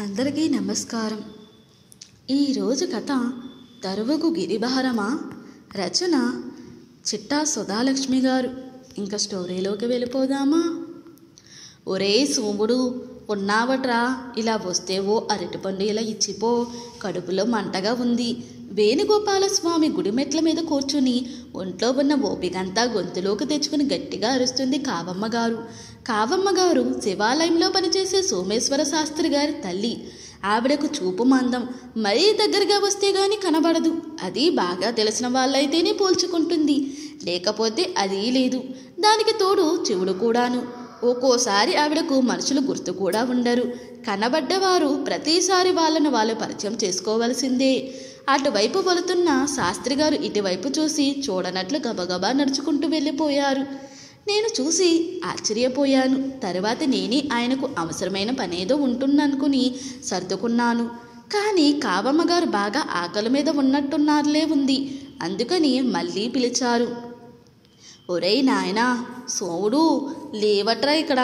అందరికీ నమస్కారం. ఈరోజు కథ తరువుకు గిరిభారమా. రచన చిట్టా సుధాలక్ష్మి గారు. ఇంకా స్టోరీలోకి వెళ్ళిపోదామా? ఒరే సోముడు, ఉన్నావట్రా? ఇలా వస్తే ఓ అరటిపండు ఇలా ఇచ్చిపో, కడుపులో మంటగా ఉంది. వేణుగోపాలస్వామి గుడి మెట్ల మీద కూర్చుని ఒంట్లో ఉన్న ఓపికంతా గొంతులోకి తెచ్చుకుని గట్టిగా అరుస్తుంది కావమ్మగారు. కావమ్మగారు శివాలయంలో పనిచేసే సోమేశ్వర శాస్త్రి గారి తల్లి. ఆవిడకు చూపు మందం, మరీ దగ్గరగా వస్తే గాని కనబడదు. అది బాగా తెలిసిన వాళ్ళైతేనే పోల్చుకుంటుంది, లేకపోతే అదీ లేదు. దానికి తోడు చెవుడు కూడాను. ఒక్కోసారి ఆవిడకు మనుషులు గుర్తు కూడా ఉండరు. కనబడ్డవారు ప్రతిసారి వాళ్ళను వాళ్ళు పరిచయం చేసుకోవలసిందే. అటువైపు వెళుతున్న శాస్త్రిగారు ఇటువైపు చూసి చూడనట్లు గబగబా నడుచుకుంటూ వెళ్ళిపోయారు. నేను చూసి ఆశ్చర్యపోయాను. తర్వాత నేనే ఆయనకు అవసరమైన పనేదో ఉంటుందనుకుని సర్దుకున్నాను. కానీ కావమ్మగారు బాగా ఆకలి మీద ఉన్నట్టున్నారులే ఉంది. అందుకని మళ్ళీ పిలిచారు. ఒరేయ్ నాయనా, సోముడు లేవట్రా ఇక్కడ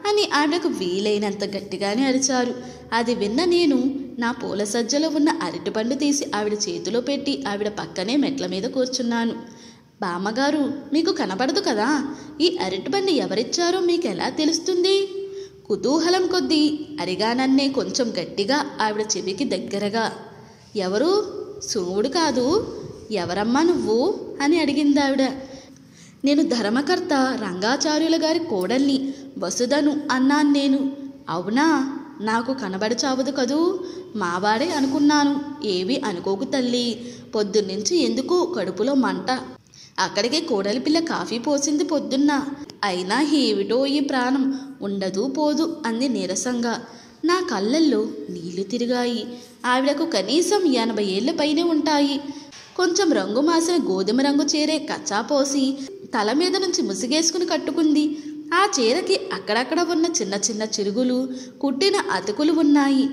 అని ఆవిడకు వీలైనంత గట్టిగానే అరిచారు. అది విన్న నేను నా పూల సజ్జలో ఉన్న అరటిపండు తీసి ఆవిడ చేతిలో పెట్టి ఆవిడ పక్కనే మెట్ల మీద కూర్చున్నాను. బామ్మగారు, మీకు కనపడదు కదా, ఈ అరటిపండు ఎవరిచ్చారో మీకు ఎలా తెలుస్తుంది? కుతూహలం కొద్దీ అరిగానన్నే కొంచెం గట్టిగా ఆవిడ చెవికి దగ్గరగా. ఎవరు? సోముడు కాదు. ఎవరమ్మా నువ్వు అని అడిగింది ఆవిడ. నేను ధర్మకర్త రంగాచార్యుల గారి కోడల్ని వసుధను అన్నాను నేను. అవునా, నాకు కనబడచావదు కదూ, మావాడే అనుకున్నాను. ఏవి అనుకోకు తల్లి, పొద్దున్నుంచి ఎందుకు కడుపులో మంట. అక్కడికే కోడలి పిల్ల కాఫీ పోసింది పొద్దున్న. అయినా ఏమిటో ఈ ప్రాణం ఉండదు పోదు అంది నీరసంగా. నా కళ్ళల్లో నీళ్లు తిరిగాయి. ఆవిడకు కనీసం 80 ఏళ్ల పైనే ఉంటాయి. కొంచెం రంగు మాసిన గోధుమ రంగు చీరే కచ్చా పోసి తల మీద నుంచి ముసిగేసుకుని కట్టుకుంది. ఆ చీరకి అక్కడక్కడ ఉన్న చిన్న చిన్న చిరుగులు, కుట్టిన అతుకులు ఉన్నాయి.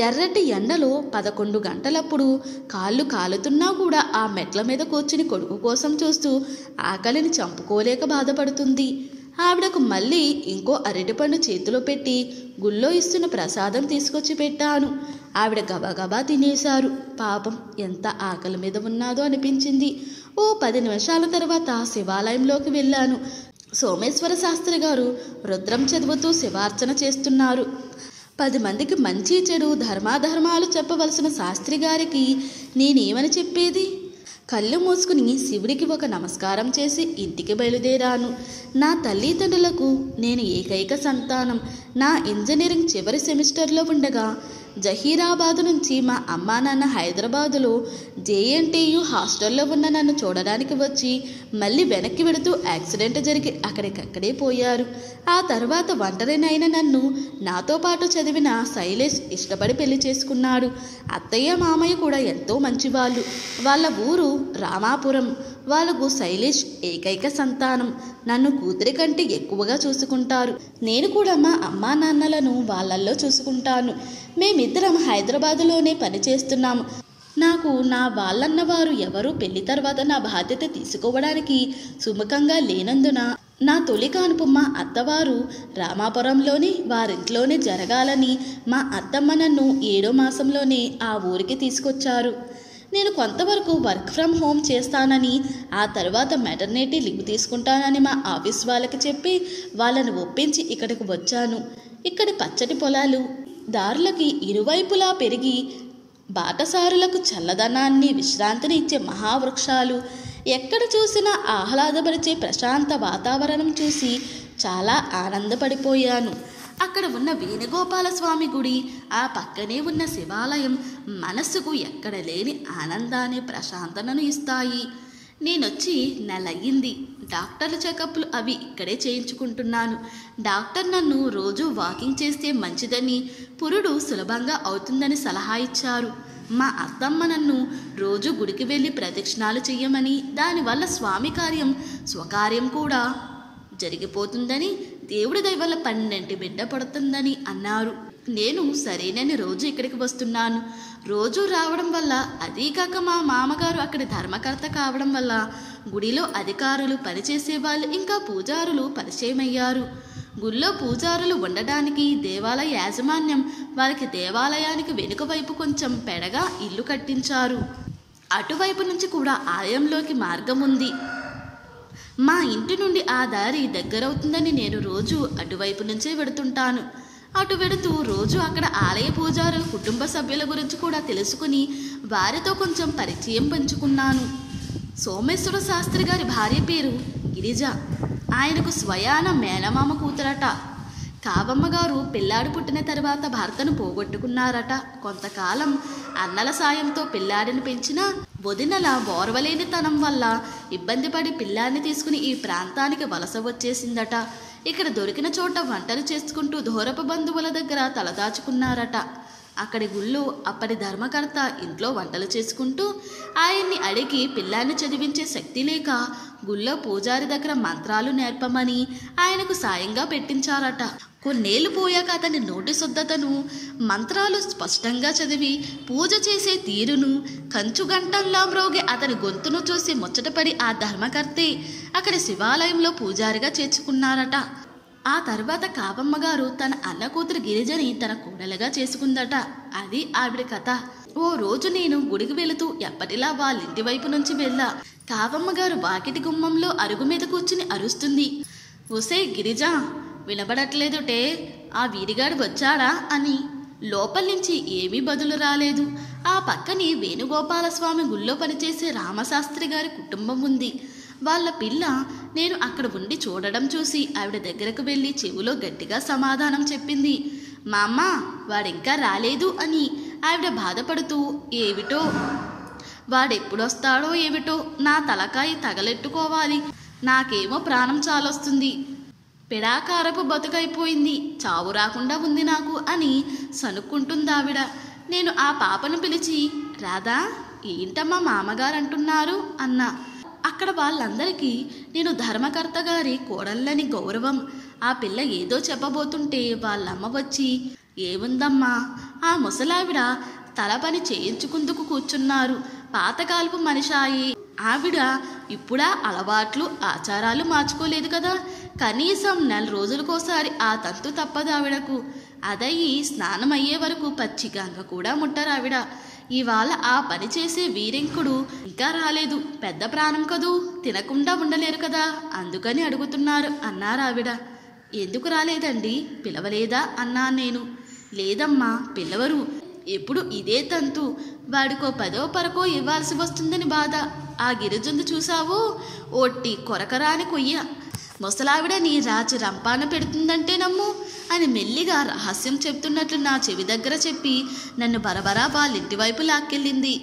ఎర్రటి ఎండలో 11 గంటలప్పుడు కాళ్ళు కాలుతున్నా కూడా ఆ మెట్ల మీద కూర్చుని కొడుకు కోసం చూస్తూ ఆకలిని చంపుకోలేక బాధపడుతుంది. ఆవిడకు మళ్ళీ ఇంకో అరటిపండు చేతిలో పెట్టి గుళ్ళో ఇస్తున్న ప్రసాదం తీసుకొచ్చి పెట్టాను. ఆవిడ గబగబా తినేశారు. పాపం ఎంత ఆకలి మీద ఉన్నాదో అనిపించింది. ఓ 10 నిమిషాల తర్వాత శివాలయంలోకి వెళ్ళాను. సోమేశ్వర శాస్త్రి గారు రుద్రం చదువుతూ శివార్చన చేస్తున్నారు. 10 మందికి మంచి చెడు ధర్మాధర్మాలు చెప్పవలసిన శాస్త్రి గారికి నేనేమని చెప్పేది? కళ్ళు మూసుకుని శివుడికి ఒక నమస్కారం చేసి ఇంటికి బయలుదేరాను. నా తల్లిదండ్రులకు నేను ఏకైక సంతానం. నా ఇంజనీరింగ్ చివరి సెమిస్టర్లో ఉండగా జహీరాబాదు నుంచి మా అమ్మా నాన్న హైదరాబాదులో జేఎన్టీయు హాస్టల్లో ఉన్న నన్ను చూడడానికి వచ్చి మళ్ళీ వెనక్కి వెళుతూ యాక్సిడెంట్ జరిగి అక్కడికక్కడే పోయారు. ఆ తర్వాత ఒంటరినైన నన్ను నాతో పాటు చదివిన శైలేష్ ఇష్టపడి పెళ్లి చేసుకున్నాడు. అత్తయ్య మామయ్య కూడా ఎంతో మంచివాళ్ళు. వాళ్ళ ఊరు రామాపురం. వాళ్ళకు శైలేష్ ఏకైక సంతానం. నన్ను కూతురి కంటే ఎక్కువగా చూసుకుంటారు. నేను కూడా మా అమ్మా నాన్నలను వాళ్ళల్లో చూసుకుంటాను. మేమిద్దరం హైదరాబాదులోనే పనిచేస్తున్నాము. నాకు నా వాళ్ళన్నవారు ఎవరూ పెళ్లి తర్వాత నా బాధ్యత తీసుకోవడానికి సుముఖంగా లేనందున నా తొలి కానుపు మా అత్తవారు రామాపురంలోని వారింట్లోనే జరగాలని మా అత్తమ్మ నన్ను 7వ మాసంలోనే ఆ ఊరికి తీసుకొచ్చారు. నేను కొంతవరకు వర్క్ ఫ్రమ్ హోమ్ చేస్తానని, ఆ తర్వాత మెటర్నిటీ లీవ్ తీసుకుంటానని మా ఆఫీస్ వాళ్ళకి చెప్పి వాళ్ళని ఒప్పించి ఇక్కడికి వచ్చాను. ఇక్కడి పచ్చటి పొలాలు, దారులకి ఇరువైపులా పెరిగి బాటసారులకు చల్లదనాన్ని విశ్రాంతిని ఇచ్చే మహావృక్షాలు, ఎక్కడ చూసినా ఆహ్లాదపరిచే ప్రశాంత వాతావరణం చూసి చాలా ఆనందపడిపోయాను. అక్కడ ఉన్న వేణుగోపాలస్వామి గుడి, ఆ పక్కనే ఉన్న శివాలయం మనస్సుకు ఎక్కడ లేని ఆనందాన్ని ప్రశాంతతను ఇస్తాయి. నేనొచ్చి నెలయ్యింది. డాక్టర్ల చెకప్లు అవి ఇక్కడే చేయించుకుంటున్నాను. డాక్టర్ నన్ను రోజు వాకింగ్ చేస్తే మంచిదని, పురుడు సులభంగా అవుతుందని సలహా ఇచ్చారు. మా అత్తమ్మ నన్ను రోజు గుడికి వెళ్ళి ప్రదక్షిణాలు చెయ్యమని, దానివల్ల స్వామి కార్యం స్వకార్యం కూడా జరిగిపోతుందని, దేవుడి దయ వల్ల 12 బిడ్డ పడుతుందని అన్నారు. నేను సరేనని రోజు ఇక్కడికి వస్తున్నాను. రోజు రావడం వల్ల, అదీకాక మా మామగారు అక్కడి ధర్మకర్త కావడం వల్ల గుడిలో అధికారులు, పనిచేసే వాళ్ళు, ఇంకా పూజారులు పరిచయమయ్యారు. గుళ్ళో పూజారులు ఉండడానికి దేవాలయ యాజమాన్యం వారికి దేవాలయానికి వెనుక వైపు కొంచెం పెడగా ఇల్లు కట్టించారు. అటువైపు నుంచి కూడా ఆలయంలోకి మార్గం ఉంది. మా ఇంటి నుండి ఆ దారి దగ్గరవుతుందని నేను రోజు అటువైపు నుంచే వెడుతుంటాను. అటు వెడుతూ రోజు అక్కడ ఆలయ పూజారుల కుటుంబ సభ్యుల గురించి కూడా తెలుసుకుని వారితో కొంచెం పరిచయం పంచుకున్నాను. సోమేశ్వర శాస్త్రి గారి భార్య పేరు గిరిజ. ఆయనకు స్వయాన మేనమామ కూతురట. కావమ్మ గారు పిల్లాడు పుట్టిన తర్వాత భర్తను పోగొట్టుకున్నారట. కొంతకాలం అన్నల సాయంతో పిల్లాడిని పెంచిన వదినల ఓర్వలేనితనం వల్ల ఇబ్బంది పడి పిల్లాడిని తీసుకుని ఈ ప్రాంతానికి వలస వచ్చేసిందట. ఇక్కడ దొరికిన చోట వంటలు చేసుకుంటూ దూరపు బంధువుల దగ్గర తలదాచుకున్నారట. అక్కడి గుళ్ళు అప్పటి ధర్మకర్త ఇంట్లో వంటలు చేసుకుంటూ ఆయన్ని అడిగి పిల్లాన్ని చదివించే శక్తి లేక గుళ్ళో పూజారి దగ్గర మంత్రాలు నేర్పమని ఆయనకు సాయంగా పెట్టించారట. కొన్నేళ్లు పోయాక అతని నోటి శుద్ధతను, మంత్రాలు స్పష్టంగా చదివి పూజ చేసే తీరును, కంచు గంటంలా మ్రోగే అతని గొంతును చూసి ముచ్చటపడి ఆ ధర్మకర్తే అక్కడి శివాలయంలో పూజారిగా చేర్చుకున్నారట. ఆ తర్వాత కావమ్మ గారు తన అన్న కూతురు గిరిజని తన కోడలుగా చేసుకుందట. అది ఆవిడ కథ. ఓ రోజు నేను గుడికి వెళుతూ ఎప్పటిలా వాళ్ళింటి వైపు నుంచి వెళ్ళా. కావమ్మ గారు వాకిటి గుమ్మంలో అరుగు మీద కూర్చుని అరుస్తుంది. ఒసే గిరిజ, వినబడట్లేదుటే, ఆ వీరిగాడు వచ్చాడా అని. లోపల నుంచి ఏమీ బదులు రాలేదు. ఆ పక్కనే వేణుగోపాలస్వామి గుళ్ళో పనిచేసే రామశాస్త్రి గారి కుటుంబం ఉంది. వాళ్ళ పిల్ల నేను అక్కడ ఉండి చూడడం చూసి ఆవిడ దగ్గరకు వెళ్ళి చెవిలో గట్టిగా సమాధానం చెప్పింది. మా అమ్మ వాడింకా రాలేదు అని. ఆవిడ బాధపడుతూ, ఏమిటో వాడెప్పుడొస్తాడో ఏమిటో, నా తలకాయ తగలెట్టుకోవాలి, నాకేమో ప్రాణం చాలొస్తుంది, పెడాకారపు బతుకైపోయింది, చావు రాకుండా ఉంది నాకు అని సనుక్కుంటుందావిడ. నేను ఆ పాపను పిలిచి, రాధా, ఏంటమ్మా మామగారు అంటున్నారు అన్నా. అక్కడ వాళ్ళందరికీ నేను ధర్మకర్త గారి కోడళ్ళని గౌరవం. ఆ పిల్ల ఏదో చెప్పబోతుంటే వాళ్ళమ్మ వచ్చి, ఏముందమ్మా, ఆ ముసలావిడ తల పని చేయించుకుందుకు కూర్చున్నారు, పాతకాలపు మనిషాయి. ఆవిడ ఇప్పుడా అలవాట్లు ఆచారాలు మార్చుకోలేదు కదా, కనీసం 4 రోజులకోసారి ఆ తంతు తప్పదు ఆవిడకు. అదయ్యి స్నానం అయ్యే వరకు పచ్చి గంగ కూడా ముట్టరావిడ. ఇవాళ ఆ పని చేసే వీరెంకుడు ఇంకా రాలేదు. పెద్ద ప్రాణం కదూ, తినకుండా ఉండలేరు కదా, అందుకని అడుగుతున్నారు అన్నారావిడ. ఎందుకు రాలేదండి, పిలవలేదా అన్నా నేను. లేదమ్మా, పిలవరు, ఎప్పుడు ఇదే తంతు, వాడికో 10ో 12కో ఇవ్వాల్సి వస్తుందని బాధ. ఆ గిరిజుందు చూసావో, ఒట్టి కొరకరాని కొయ్య, ముసలావిడ నీ రాచి రంపాన పెడుతుందంటే నమ్ము అని మెల్లిగా రహస్యం చెప్తున్నట్లు నా చెవి దగ్గర చెప్పి నన్ను బరబరా వాళ్ళింటి వైపు లాక్కెళ్ళింది.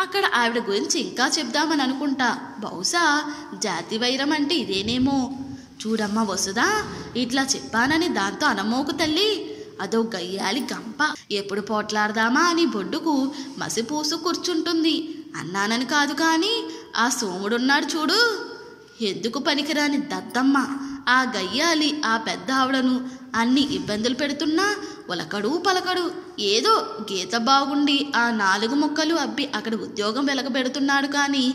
అక్కడ ఆవిడ గురించి ఇంకా చెప్దామని అనుకుంటా. బహుశా జాతి వైరం అంటే ఇదేనేమో. చూడమ్మా వసుదా, ఇట్లా చెప్పానని దాంతో అనమోకు తల్లి, అదో గయ్యాలి గంప, ఎప్పుడు పోట్లాడదామా అని బొడ్డుకు మసిపూసు కూర్చుంటుంది. అన్నానని కాదు కానీ ఆ సోముడున్నాడు చూడు, ఎందుకు పనికిరాని దద్దమ్మ, ఆ గయ్యాలి ఆ పెద్ద ఆవిడను అన్ని ఇబ్బందులు పెడుతున్నా ఒలకడు పలకడు. ఏదో గీత బాగుండి ఆ 4 ముక్కలు అబ్బి అక్కడ ఉద్యోగం వెలగబెడుతున్నాడు కానీ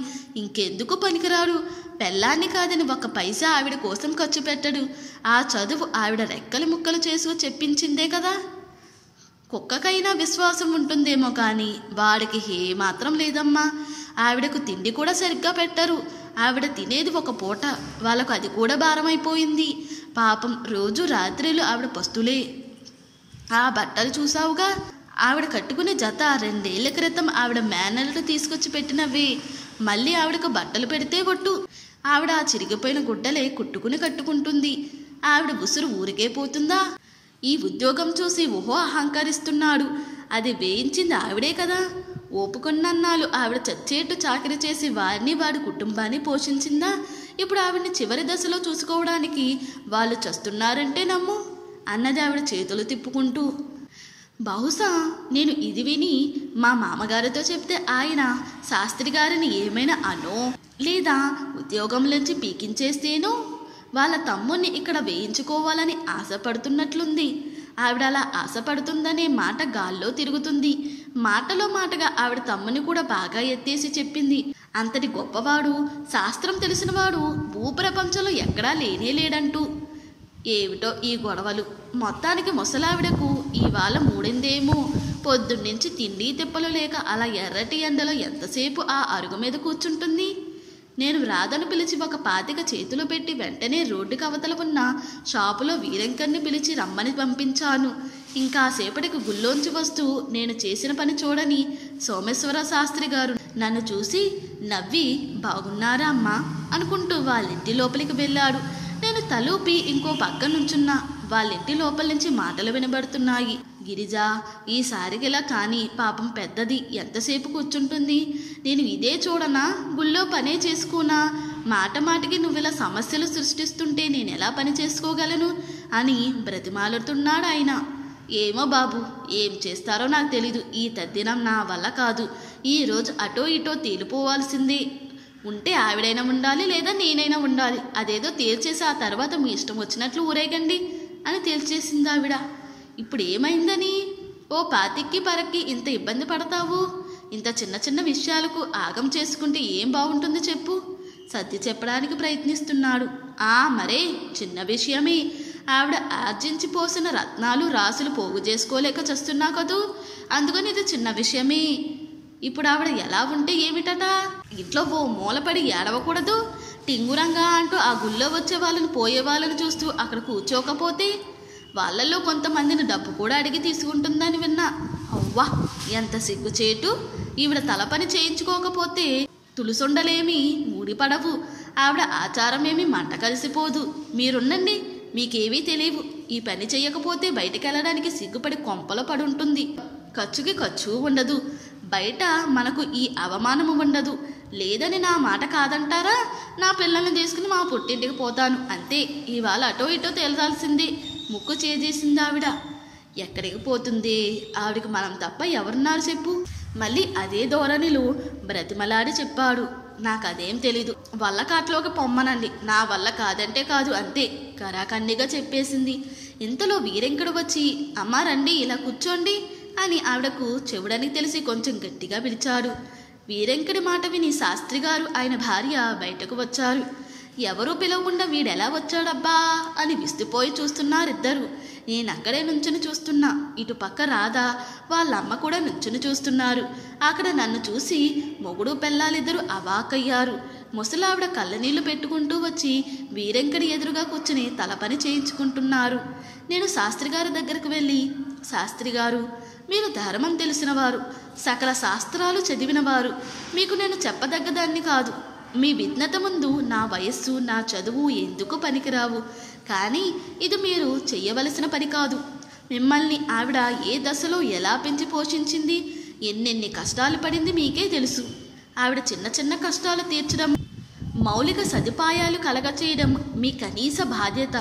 ఇంకెందుకు పనికిరాడు. పెళ్ళాన్ని కాదని 1 పైసా ఆవిడ కోసం ఖర్చు పెట్టడు. ఆ చదువు ఆవిడ రెక్కలు ముక్కలు చేసుకు చెప్పించిందే కదా. కుక్కకైనా విశ్వాసం ఉంటుందేమో కానీ వాడికి ఏమాత్రం లేదమ్మా. ఆవిడకు తిండి కూడా సరిగ్గా పెట్టరు. ఆవిడ తినేది 1 పూట, వాళ్ళకు అది కూడా భారమైపోయింది. పాపం రోజు రాత్రిలు ఆవిడ పస్తులే. ఆ బట్టలు చూసావుగా, ఆవిడ కట్టుకునే జత 2 ఏళ్ల క్రితం ఆవిడ మేనల్లుడు తీసుకొచ్చి పెట్టినవే. మళ్ళీ ఆవిడకు బట్టలు పెడితే కొట్టు. ఆవిడ ఆ చిరిగిపోయిన గుడ్డలే కుట్టుకుని కట్టుకుంటుంది. ఆవిడ ఉసురు ఊరికే పోతుందా? ఈ ఉద్యోగం చూసి ఓహో అహంకరిస్తున్నాడు. అది వేయించింది ఆవిడే కదా. ఓపుకొన్నన్నాళ్ళు ఆవిడ చచ్చేట్టు చాకరీ చేసి వారిని వాడి కుటుంబాన్ని పోషించిందా? ఇప్పుడు ఆవిడ్ని చివరి దశలో చూసుకోవడానికి వాళ్ళు చస్తున్నారంటే నమ్ము అన్నది ఆవిడ చేతులు తిప్పుకుంటూ. బహుశా నేను ఇది విని మా మామగారితో చెప్తే ఆయన శాస్త్రి గారిని ఏమైనా అనో లేదా ఉద్యోగంలోంచి పీకించేస్తేనో. వాళ్ళ తమ్ముణ్ణి ఇక్కడ వేయించుకోవాలని ఆశపడుతున్నట్లుంది. ఆవిడ అలా ఆశపడుతుందనే మాట గాల్లో తిరుగుతుంది. మాటలో మాటగా ఆవిడ తమ్ముని కూడా బాగా ఎత్తేసి చెప్పింది. అంతటి గొప్పవాడు, శాస్త్రం తెలిసినవాడు భూప్రపంచంలో ఎక్కడా లేనే లేడంటూ. ఏమిటో ఈ గొడవలు. మొత్తానికి ముసలావిడకు ఇవాళ మూడిందేమో. పొద్దున్నుంచి తిండి తిప్పలు లేక అలా ఎర్రటి ఎండలో ఎంతసేపు ఆ అరుగు మీద కూర్చుంటుంది. నేను రాధను పిలిచి ఒక 25 చేతులు పెట్టి వెంటనే రోడ్డుకి అవతల ఉన్న షాపులో వీరంకర్ని పిలిచి రమ్మని పంపించాను. ఇంకాసేపటికి గుళ్ళోంచి వస్తూ నేను చేసిన పని చూడని సోమేశ్వర శాస్త్రి గారు నన్ను చూసి నవ్వి బాగున్నారా అమ్మా అనుకుంటూ వాళ్ళింటి లోపలికి వెళ్ళాడు. నేను తలూపి ఇంకో పక్క నుంచున్నా. వాళ్ళింటి లోపల నుంచి మాటలు వినబడుతున్నాయి. గిరిజ, ఈసారికిలా కానీ పాపం పెద్దది ఎంతసేపు కూర్చుంటుంది? నేను ఇదే చూడనా? గుళ్ళో పనే చేసుకోనా? మాట మాటికి నువ్విలా సమస్యలు సృష్టిస్తుంటే నేను ఎలా పని చేసుకోగలను అని బ్రతిమాలుతున్నాడు ఆయన. ఏమో బాబు, ఏం చేస్తారో నాకు తెలీదు. ఈ తద్దినం నా వల్ల కాదు. ఈరోజు అటో ఇటో తేలిపోవాల్సిందే. ఉంటే ఆవిడైనా ఉండాలి, లేదా నేనైనా ఉండాలి. అదేదో తేల్చేసి ఆ తర్వాత మీ ఇష్టం వచ్చినట్లు ఊరేగండి అని తేల్చేసింది ఆవిడ. ఇప్పుడు ఏమైందని? ఓ 25కి పరక్కి ఇంత ఇబ్బంది పడతావు? ఇంత చిన్న చిన్న విషయాలకు ఆగం చేసుకుంటే ఏం బాగుంటుంది చెప్పు? సర్ది చెప్పడానికి ప్రయత్నిస్తున్నాడు. మరే చిన్న విషయమే. ఆవిడ ఆర్జించి పోసిన రత్నాలు రాసులు పోగు చేసుకోలేక చస్తున్నా కదూ, అందుకని ఇది చిన్న విషయమే. ఇప్పుడు ఆవిడ ఎలా ఉంటే ఏమిటట? ఇంట్లో ఓ మూలపడి ఏడవకూడదు? టింగురంగా అంటూ ఆ గుళ్ళో వచ్చే వాళ్ళని పోయే వాళ్ళని చూస్తూ అక్కడ కూర్చోకపోతే వాళ్ళల్లో కొంతమందిని డబ్బు కూడా అడిగి తీసుకుంటుందని విన్నా. అవ్వా, ఎంత సిగ్గుచేటు! ఈవిడ తల పని చేయించుకోకపోతే తులుసుండలేమి ఊడిపడవు. ఆవిడ ఆచారమేమి మంట కలిసిపోదు. మీరుండండి, మీకేవీ తెలియవు. ఈ పని చెయ్యకపోతే బయటికెళ్ళడానికి సిగ్గుపడి కొంపలో పడుంటుంది. ఖర్చుకి ఖర్చు ఉండదు. బయట మనకు ఈ అవమానము ఉండదు. లేదని నా మాట కాదంటారా? నా పిల్లల్ని తీసుకుని మా పుట్టింటికి పోతాను అంతే. ఇవాళ అటో ఇటో తేల్చాల్సిందే. ముక్కు చేసేసింది ఆవిడ. ఎక్కడికి పోతుంది? ఆవిడికి మనం తప్ప ఎవరున్నారు చెప్పు? మళ్ళీ అదే ధోరణిలో బ్రతిమలాడి చెప్పాడు. నాకదేం తెలీదు. వల్ల కాట్లోకి పొమ్మనండి. నా వల్ల కాదంటే కాదు అంతే కరాఖండిగా చెప్పేసింది. ఇంతలో వీరెంకడు వచ్చి అమ్మా రండి, ఇలా కూర్చోండి అని ఆవిడకు చెవుడని తెలిసి కొంచెం గట్టిగా పిలిచాడు. వీరెంకడి మాట విని శాస్త్రి గారు ఆయన భార్య బయటకు వచ్చారు. ఎవరూ పిలవకుండా వీడెలా వచ్చాడబ్బా అని విస్తుపోయి చూస్తున్నారిద్దరు. నేనక్కడే నుంచుని చూస్తున్నా. ఇటు పక్క రాధా వాళ్ళమ్మ కూడా నుంచుని చూస్తున్నారు. అక్కడ నన్ను చూసి మొగుడు పెళ్ళాలిద్దరూ అవాకయ్యారు. ముసలావిడ కళ్ళనీళ్లు పెట్టుకుంటూ వచ్చి వీరెంకడి ఎదురుగా కూర్చుని తల పని చేయించుకుంటున్నారు. నేను శాస్త్రి గారి దగ్గరకు వెళ్ళి, శాస్త్రి గారు, మీరు ధర్మం తెలిసినవారు, సకల శాస్త్రాలు చదివినవారు. మీకు నేను చెప్పదగ్గదాన్ని కాదు. మీ విజ్ఞత ముందు నా వయస్సు, నా చదువు ఎందుకు పనికిరావు. కానీ ఇది మీరు చెయ్యవలసిన పని కాదు. మిమ్మల్ని ఆవిడ ఏ దశలో ఎలా పెంచి పోషించింది, ఎన్నెన్ని కష్టాలు పడింది మీకే తెలుసు. ఆవిడ చిన్న చిన్న కష్టాలు తీర్చడం, మౌలిక సదుపాయాలు కలగచేయడం మీ కనీస బాధ్యత.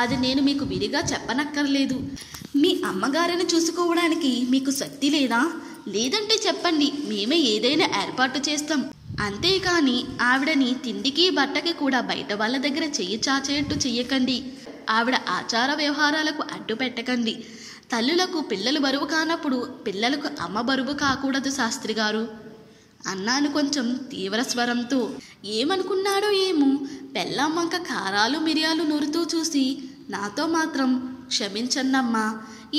అది నేను మీకు విడిగా చెప్పనక్కర్లేదు. మీ అమ్మగారిని చూసుకోవడానికి మీకు శక్తి లేదా? లేదంటే చెప్పండి, మేమే ఏదైనా ఏర్పాటు చేస్తాం. అంతేకాని ఆవిడని తిండికి బట్టకి కూడా బయట వాళ్ళ దగ్గర చెయ్యి చాచేట్టు చెయ్యకండి. ఆవిడ ఆచార వ్యవహారాలకు అడ్డు పెట్టకండి. తల్లులకు పిల్లలు బరువు కానప్పుడు పిల్లలకు అమ్మ బరువు కాకూడదు శాస్త్రి గారు అన్నాను కొంచెం తీవ్ర స్వరంతో. ఏమనుకున్నాడో ఏమో, పెళ్ళాం వంక కారాలు మిరియాలు నూరుతూ చూసి నాతో మాత్రం క్షమించన్నమ్మా,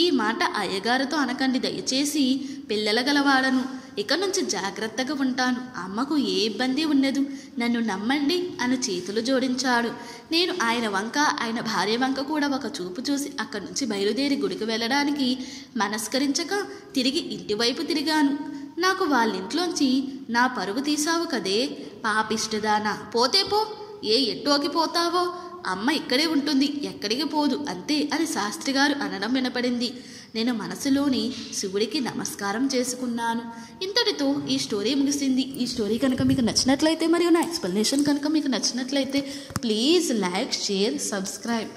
ఈ మాట అయ్యగారితో అనకండి దయచేసి. పిల్లల గలవాడను, ఇక నుంచి జాగ్రత్తగా ఉంటాను. అమ్మకు ఏ ఇబ్బంది ఉండదు, నన్ను నమ్మండి అని చేతులు జోడించాడు. నేను ఆయన వంక, ఆయన భార్య వంక కూడా ఒక చూపు చూసి అక్కడి నుంచి బయలుదేరి గుడికి వెళ్ళడానికి మనస్కరించక తిరిగి ఇంటివైపు తిరిగాను. నాకు వాళ్ళింట్లోంచి నా పరువు తీసావు కదే పాపిష్టదానా, పోతే పో, ఏ ఎట్టోకి పోతావో, అమ్మ ఇక్కడే ఉంటుంది, ఎక్కడికి పోదు అంతే అని శాస్త్రి గారు అనడం వినపడింది. నేను మనసులోని శివుడికి నమస్కారం చేసుకున్నాను. ఇంతటితో ఈ స్టోరీ ముగిసింది. ఈ స్టోరీ కనుక మీకు నచ్చినట్లయితే మరియు నా ఎక్స్ప్లెనేషన్ కనుక మీకు నచ్చినట్లయితే ప్లీజ్ లైక్, షేర్, సబ్స్క్రైబ్.